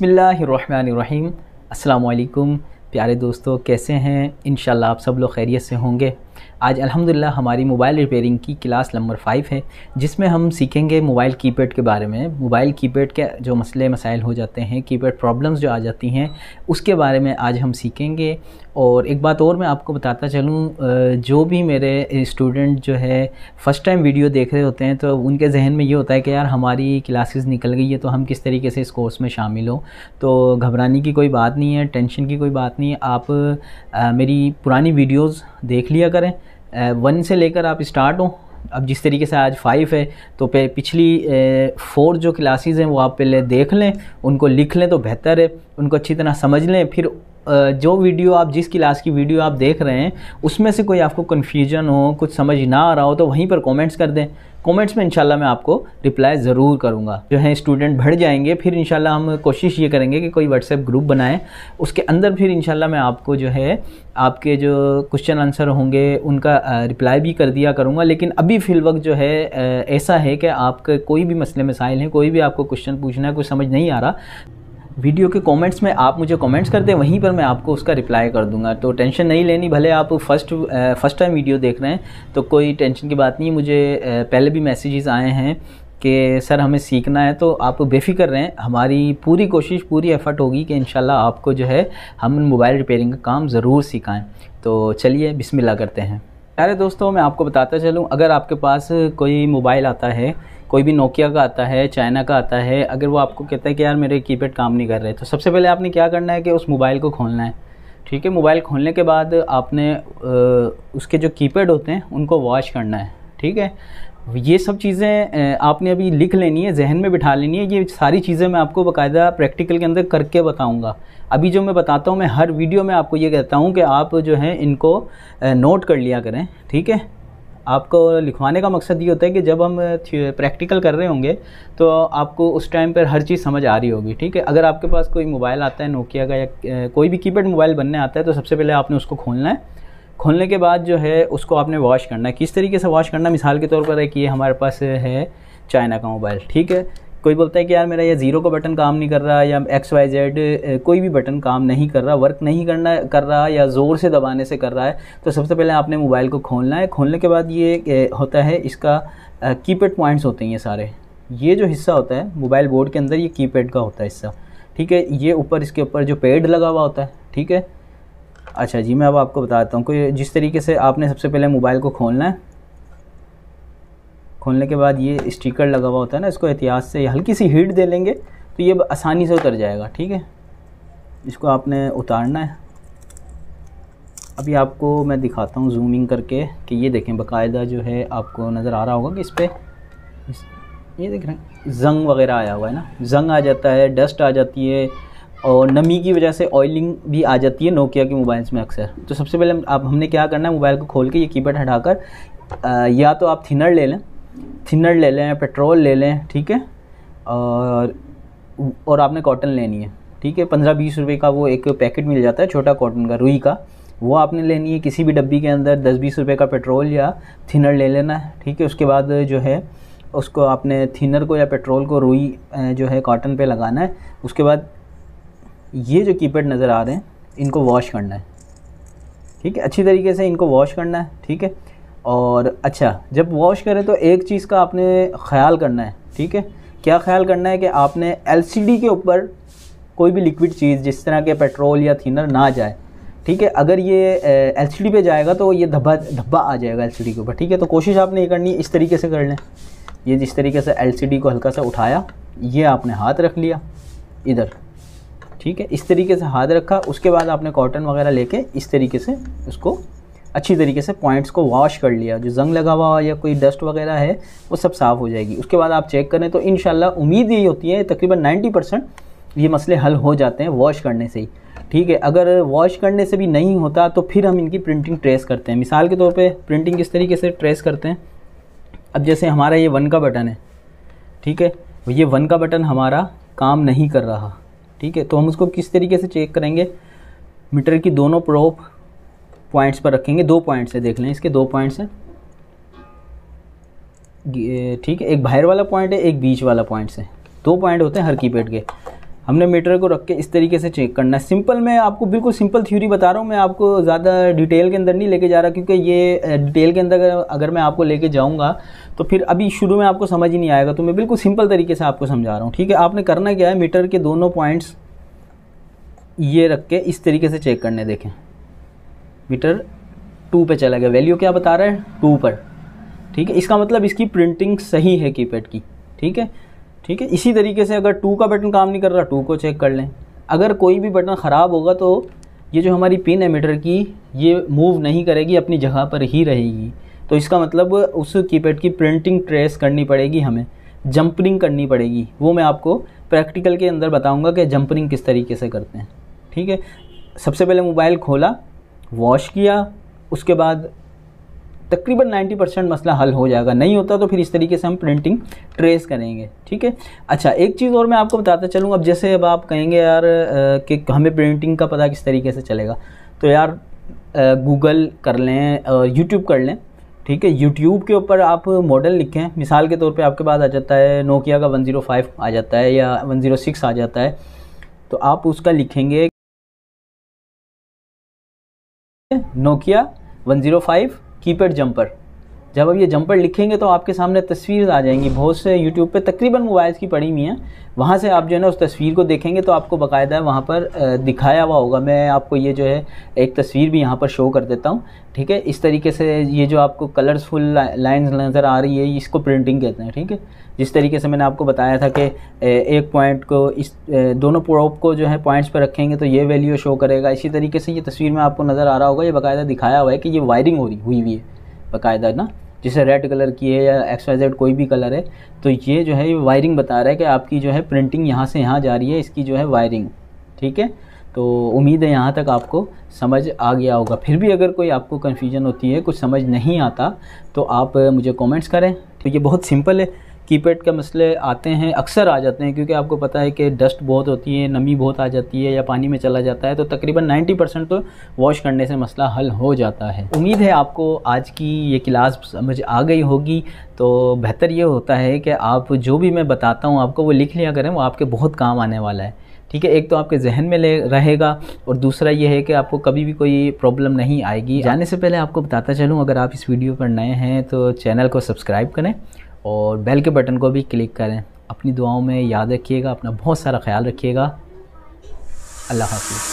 बिस्मिल्लाहिर्रहमानिर्रहीम। अस्सलामु अलैकुम प्यारे दोस्तों, कैसे हैं? इंशाल्लाह आप सब लोग खैरियत से होंगे। आज अल्हम्दुलिल्लाह हमारी मोबाइल रिपेयरिंग की क्लास नंबर 5 है, जिसमें हम सीखेंगे मोबाइल कीपैड के बारे में। मोबाइल कीपैड के जो मसले मसाइल हो जाते हैं, कीपैड प्रॉब्लम्स जो आ जाती हैं, उसके बारे में आज हम सीखेंगे। और एक बात और मैं आपको बताता चलूँ, जो भी मेरे स्टूडेंट जो है फ़र्स्ट टाइम वीडियो देख रहे होते हैं, तो उनके जहन में ये होता है कि यार हमारी क्लासेस निकल गई है, तो हम किस तरीके से इस कोर्स में शामिल हों। तो घबराने की कोई बात नहीं है, टेंशन की कोई बात नहीं है। आप मेरी पुरानी वीडियोज़ देख लिया करें, 1 से लेकर आप स्टार्ट हो। अब जिस तरीके से आज 5 है, तो पिछली 4 जो क्लासेस हैं वो आप पहले देख लें, उनको लिख लें तो बेहतर है, उनको अच्छी तरह समझ लें। फिर जो वीडियो आप जिस क्लास की वीडियो आप देख रहे हैं, उसमें से कोई आपको कन्फ्यूजन हो, कुछ समझ ना आ रहा हो, तो वहीं पर कमेंट्स कर दें। कमेंट्स में इंशाल्लाह मैं आपको रिप्लाई ज़रूर करूँगा। जो है स्टूडेंट बढ़ जाएंगे, फिर इंशाल्लाह हम कोशिश ये करेंगे कि कोई व्हाट्सएप ग्रुप बनाएं, उसके अंदर फिर इंशाल्लाह मैं आपको जो है आपके जो क्वेश्चन आंसर होंगे उनका रिप्लाई भी कर दिया करूँगा। लेकिन अभी फ़िलवक्त जो है ऐसा है कि आपके कोई भी मसले मसाइल हैं, कोई भी आपको क्वेश्चन पूछना है, कुछ समझ नहीं आ रहा, वीडियो के कमेंट्स में आप मुझे कमेंट्स कर दें, वहीं पर मैं आपको उसका रिप्लाई कर दूंगा। तो टेंशन नहीं लेनी, भले आप फर्स्ट टाइम वीडियो देख रहे हैं तो कोई टेंशन की बात नहीं। मुझे पहले भी मैसेजेस आए हैं कि सर हमें सीखना है, तो आप बेफिक्र रहें। हमारी पूरी कोशिश, पूरी एफ़र्ट होगी कि इंशाल्लाह आपको जो है हम मोबाइल रिपेयरिंग का काम ज़रूर सिखाएँ। तो चलिए बिस्मिल्लाह करते हैं। प्यारे दोस्तों, मैं आपको बताता चलूँ, अगर आपके पास कोई मोबाइल आता है, कोई भी नोकिया का आता है, चाइना का आता है, अगर वो आपको कहता है कि यार मेरे कीपैड काम नहीं कर रहे, तो सबसे पहले आपने क्या करना है कि उस मोबाइल को खोलना है। ठीक है, मोबाइल खोलने के बाद आपने उसके जो कीपैड होते हैं उनको वॉश करना है। ठीक है, ये सब चीज़ें आपने अभी लिख लेनी है, जहन में बिठा लेनी है। ये सारी चीज़ें मैं आपको बाकायदा प्रैक्टिकल के अंदर करके बताऊंगा। अभी जो मैं बताता हूँ, मैं हर वीडियो में आपको ये कहता हूँ कि आप जो है इनको नोट कर लिया करें। ठीक है, आपको लिखवाने का मकसद ये होता है कि जब हम प्रैक्टिकल कर रहे होंगे तो आपको उस टाइम पर हर चीज़ समझ आ रही होगी। ठीक है, अगर आपके पास कोई मोबाइल आता है नोकिया का या कोई भी कीपैड मोबाइल बनने आता है, तो सबसे पहले आपने उसको खोलना है। खोलने के बाद जो है उसको आपने वॉश करना है। किस तरीके से वॉश करना, मिसाल के तौर पर है कि ये हमारे पास है चाइना का मोबाइल। ठीक है, कोई बोलता है कि यार मेरा ये 0 का बटन काम नहीं कर रहा, या XYZ कोई भी बटन काम नहीं कर रहा, वर्क नहीं कर रहा, या ज़ोर से दबाने से कर रहा है, तो सबसे पहले आपने मोबाइल को खोलना है। खोलने के बाद ये होता है, इसका कीपैड पॉइंट्स होते हैं ये सारे। ये जो हिस्सा होता है मोबाइल बोर्ड के अंदर, ये कीपैड का होता है हिस्सा। ठीक है, ये ऊपर इसके ऊपर जो पैड लगा हुआ होता है। ठीक है, अच्छा जी, मैं अब आपको बताता हूँ कोई जिस तरीके से आपने सबसे पहले मोबाइल को खोलना है। खोलने के बाद ये स्टिकर लगा हुआ होता है ना, इसको एहतियात से हल्की सी हीट दे लेंगे तो ये आसानी से उतर जाएगा। ठीक है, इसको आपने उतारना है। अभी आपको मैं दिखाता हूँ जूमिंग करके कि ये देखें, बाकायदा जो है आपको नज़र आ रहा होगा कि इस पर ये देख रहे हैं जंग वगैरह आया हुआ है ना, जंग आ जाता है, डस्ट आ जाती है, और नमी की वजह से ऑयलिंग भी आ जाती है नोकिया के मोबाइल्स में अक्सर। तो सबसे पहले हमने क्या करना है, मोबाइल को खोल के ये कीपैड हटाकर या तो आप थिनर ले लें, पेट्रोल ले लें। ठीक है, और आपने कॉटन लेनी है। ठीक है, 15-20 रुपये का वो एक पैकेट मिल जाता है छोटा कॉटन का, रुई का, वो आपने लेनी है। किसी भी डब्बी के अंदर 10-20 रुपये का पेट्रोल या थिनर ले लेना है। ठीक है, उसके बाद जो है उसको आपने थिनर को या पेट्रोल को रुई जो है कॉटन पे लगाना है। उसके बाद ये जो कीपैड नज़र आ रहे हैं इनको वॉश करना है। ठीक है, अच्छी तरीके से इनको वॉश करना है। ठीक है, और अच्छा, जब वॉश करें तो एक चीज़ का आपने ख्याल करना है। ठीक है, क्या ख्याल करना है कि आपने LCD के ऊपर कोई भी लिक्विड चीज़ जिस तरह के पेट्रोल या थिनर ना जाए। ठीक है, अगर ये LCD पे जाएगा तो ये धब्बा आ जाएगा LCD के ऊपर। ठीक है, तो कोशिश आपने ये करनी है, इस तरीके से कर लें। ये जिस तरीके से LCD को हल्का सा उठाया, ये आपने हाथ रख लिया इधर। ठीक है, इस तरीके से हाथ रखा, उसके बाद आपने कॉटन वगैरह लेके इस तरीके से उसको अच्छी तरीके से पॉइंट्स को वॉश कर लिया। जो जंग लगा हुआ या कोई डस्ट वगैरह है वो सब साफ़ हो जाएगी। उसके बाद आप चेक करें तो इंशाल्लाह उम्मीद यही होती है तकरीबन 90% ये मसले हल हो जाते हैं वॉश करने से ही। ठीक है, अगर वॉश करने से भी नहीं होता तो फिर हम इनकी प्रिंटिंग ट्रेस करते हैं। मिसाल के तौर पे प्रिंटिंग किस तरीके से ट्रेस करते हैं, अब जैसे हमारा ये 1 का बटन है। ठीक है, ये 1 का बटन हमारा काम नहीं कर रहा। ठीक है, तो हम उसको किस तरीके से चेक करेंगे, मीटर की दोनों प्रोब पॉइंट्स पर रखेंगे। 2 पॉइंट्स है, देख लें इसके 2 पॉइंट्स हैं। ठीक है, एक बाहर वाला पॉइंट है, एक बीच वाला पॉइंट है। 2 पॉइंट होते हैं हर कीपैड के। हमने मीटर को रख के इस तरीके से चेक करना है। सिंपल, मैं आपको बिल्कुल सिंपल थ्योरी बता रहा हूँ, मैं आपको ज़्यादा डिटेल के अंदर नहीं लेके जा रहा, क्योंकि ये डिटेल के अंदर अगर मैं आपको लेके जाऊँगा तो फिर अभी शुरू में आपको समझ ही नहीं आएगा। तो मैं बिल्कुल सिंपल तरीके से आपको समझा रहा हूँ, ठीक है। आपने करना क्या है, मीटर के दोनों पॉइंट्स ये रख के इस तरीके से चेक करने। देखें मीटर 2 पे चला गया, वैल्यू क्या बता रहा है 2 पर, ठीक है। इसका मतलब इसकी प्रिंटिंग सही है कीपैड की, ठीक है, ठीक है। इसी तरीके से अगर 2 का बटन काम नहीं कर रहा, 2 को चेक कर लें। अगर कोई भी बटन ख़राब होगा तो ये जो हमारी पिन है मीटर की, ये मूव नहीं करेगी, अपनी जगह पर ही रहेगी। तो इसका मतलब उस कीपैड की प्रिंटिंग ट्रेस करनी पड़ेगी, हमें जंपरिंग करनी पड़ेगी। वो मैं आपको प्रैक्टिकल के अंदर बताऊंगा कि जंपरिंग किस तरीके से करते हैं, ठीक है। सबसे पहले मोबाइल खोला, वॉश किया, उसके बाद तकरीबन 90% मसला हल हो जाएगा। नहीं होता तो फिर इस तरीके से हम प्रिंटिंग ट्रेस करेंगे, ठीक है। अच्छा, एक चीज़ और मैं आपको बताता चलूँ। अब जैसे अब आप कहेंगे यार कि हमें प्रिंटिंग का पता किस तरीके से चलेगा, तो यार गूगल कर लें और यूट्यूब कर लें, ठीक है। यूट्यूब के ऊपर आप मॉडल लिखें, मिसाल के तौर पे आपके पास आ जाता है नोकिया का 105 आ जाता है या 106 आ जाता है, तो आप उसका लिखेंगे नोकिया 105 कीपैड जंपर। जब आप ये जंपर लिखेंगे तो आपके सामने तस्वीर आ जाएंगी, बहुत से यूट्यूब पे तकरीबन मोबाइल्स की पड़ी हुई हैं। वहाँ से आप जो है ना उस तस्वीर को देखेंगे तो आपको बाकायदा वहाँ पर दिखाया हुआ होगा। मैं आपको ये जो है एक तस्वीर भी यहाँ पर शो कर देता हूँ, ठीक है। इस तरीके से ये जो आपको कलरफुल लाइंस नज़र आ रही है, इसको प्रिंटिंग कहते हैं, ठीक है। जिस तरीके से मैंने आपको बताया था कि एक पॉइंट को इस दोनों प्रोब को जो है पॉइंट्स पर रखेंगे तो ये वैल्यू शो करेगा। इसी तरीके से ये तस्वीर में आपको नज़र आ रहा होगा, ये बाकायदा दिखाया हुआ है कि ये वायरिंग हुई है बाकायदा ना, जिसे रेड कलर की है या XYZ कोई भी कलर है, तो ये जो है ये वायरिंग बता रहा है कि आपकी जो है प्रिंटिंग यहाँ से यहाँ जा रही है, इसकी जो है वायरिंग, ठीक है। तो उम्मीद है यहाँ तक आपको समझ आ गया होगा। फिर भी अगर कोई आपको कन्फ्यूजन होती है, कुछ समझ नहीं आता, तो आप मुझे कमेंट्स करें। तो ये बहुत सिंपल है। कीपैड का मसले आते हैं, अक्सर आ जाते हैं, क्योंकि आपको पता है कि डस्ट बहुत होती है, नमी बहुत आ जाती है या पानी में चला जाता है, तो तकरीबन 90% तो वॉश करने से मसला हल हो जाता है। उम्मीद है आपको आज की ये क्लास समझ आ गई होगी। तो बेहतर ये होता है कि आप जो भी मैं बताता हूँ आपको वो लिख लिया करें, वो आपके बहुत काम आने वाला है, ठीक है। एक तो आपके जहन में रहेगा और दूसरा ये है कि आपको कभी भी कोई प्रॉब्लम नहीं आएगी। जाने से पहले आपको बताता चलूँ, अगर आप इस वीडियो पर नए हैं तो चैनल को सब्सक्राइब करें और बेल के बटन को भी क्लिक करें। अपनी दुआओं में याद रखिएगा, अपना बहुत सारा ख्याल रखिएगा। अल्लाह हाफ़िज़।